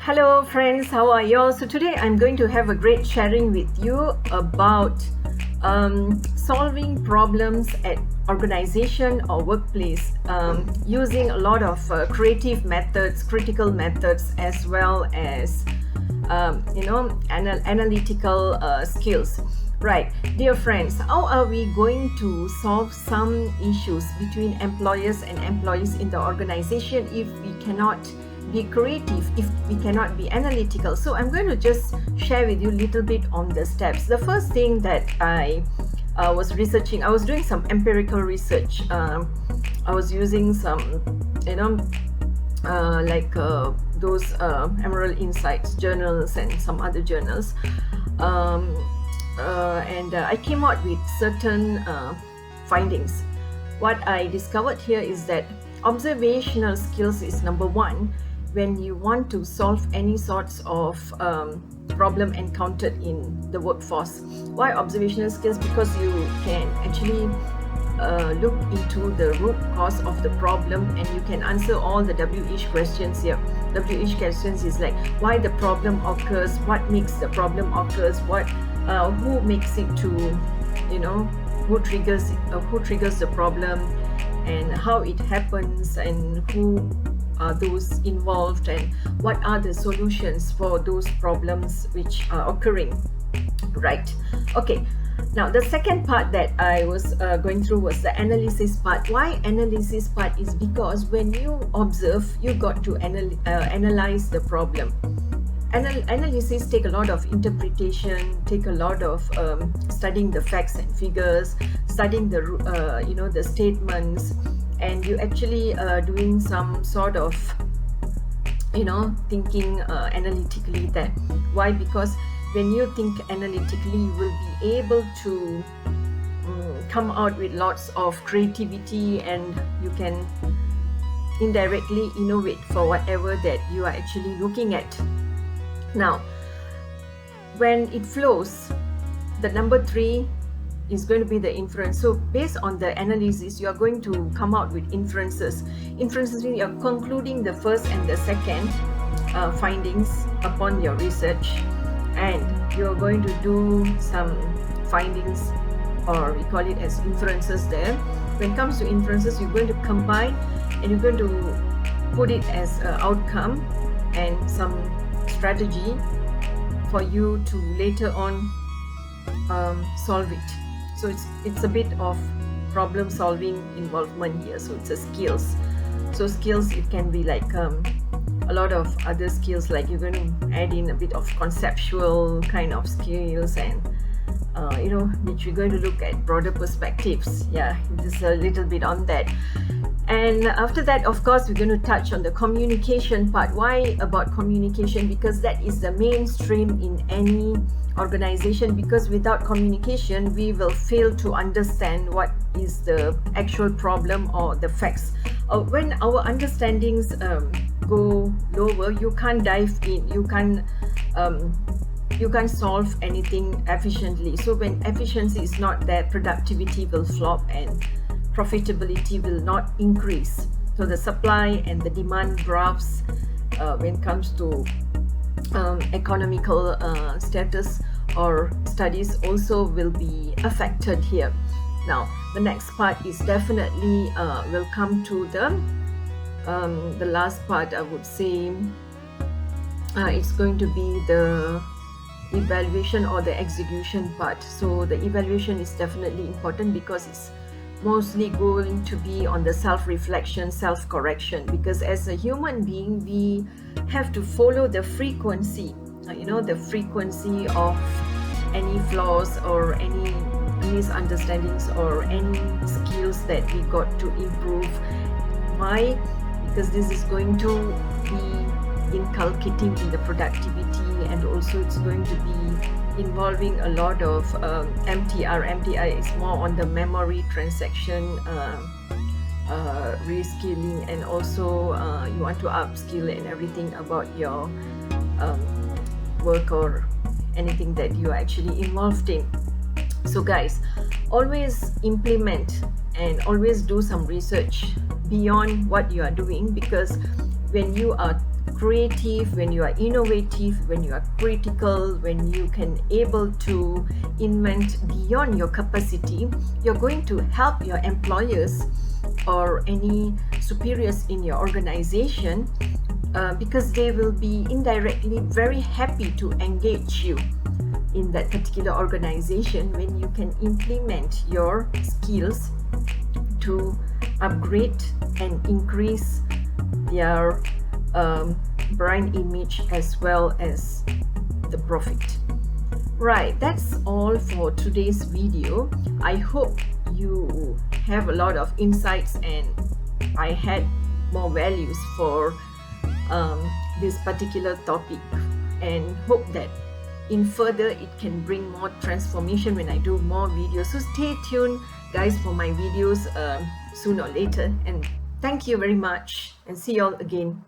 Hello friends, how are you all? So today I'm going to have a great sharing with you about solving problems at organization or workplace using a lot of creative methods, critical methods, as well as analytical skills. Right, dear friends, how are we going to solve some issues between employers and employees in the organization if we cannot be creative, if we cannot be analytical? So I'm going to just share with you a little bit on the steps. The first thing that I was researching, I was doing some empirical research. I was using some, those Emerald Insights journals and some other journals. And I came out with certain findings. What I discovered here is that observational skills is number one when you want to solve any sorts of problem encountered in the workforce. Why observational skills? Because you can actually look into the root cause of the problem and you can answer all the WH questions here. WH questions is like why the problem occurs, what makes the problem occurs, who makes it to, who triggers the problem, and how it happens, and who are those involved, and what are the solutions for those problems which are occurring. Right. Okay. Now the second part that I was going through was the analysis part. Why analysis part is because when you observe, you got to analyze the problem. Analysis take a lot of interpretation, take a lot of studying the facts and figures, studying the the statements, and you actually doing some sort of thinking analytically. That why? Because when you think analytically, you will be able to come out with lots of creativity, and you can indirectly innovate for whatever that you are actually looking at. Now, when it flows, the number 3 is going to be the inference. So based on the analysis, you are going to come out with inferences. Inferences means you are concluding the first and the second findings upon your research, and you're going to do some findings, or we call it as inferences there. When it comes to inferences, you're going to combine and you're going to put it as an outcome and some strategy for you to later on solve it. So it's a bit of problem solving involvement here. So it's a skills. So skills, it can be like a lot of other skills, like you're going to add in a bit of conceptual kind of skills, and which we're going to look at broader perspectives. Yeah, just a little bit on that. And after that, of course, we're going to touch on the communication part. Why about communication? Because that is the mainstream in any organization, because without communication, we will fail to understand what is the actual problem or the facts. When our understandings go lower, you can't dive in, you can't solve anything efficiently. So when efficiency is not there, productivity will flop and profitability will not increase. So the supply and the demand graphs when it comes to economical status or studies also will be affected here. Now the next part is definitely will come to the last part. I would say it's going to be the evaluation or the execution part. So the evaluation is definitely important because it's mostly going to be on the self-reflection, self-correction, because as a human being, we have to follow the frequency, the frequency of any flaws or any misunderstandings or any skills that we got to improve. Why? Because this is going to be inculcating in the productivity, and also it's going to be involving a lot of MTR. MTR is more on the memory transaction, reskilling, and also you want to upskill and everything about your work or anything that you are actually involved in. So guys, always implement and always do some research beyond what you are doing, because when you are creative, when you are innovative, when you are critical, when you can able to invent beyond your capacity, you're going to help your employers or any superiors in your organization, because they will be indirectly very happy to engage you in that particular organization when you can implement your skills to upgrade and increase their brand image as well as the profit. Right, that's all for today's video. I hope you have a lot of insights and I had more values for this particular topic, and hope that in further it can bring more transformation when I do more videos. So stay tuned guys for my videos sooner or later, and thank you very much and see you all again.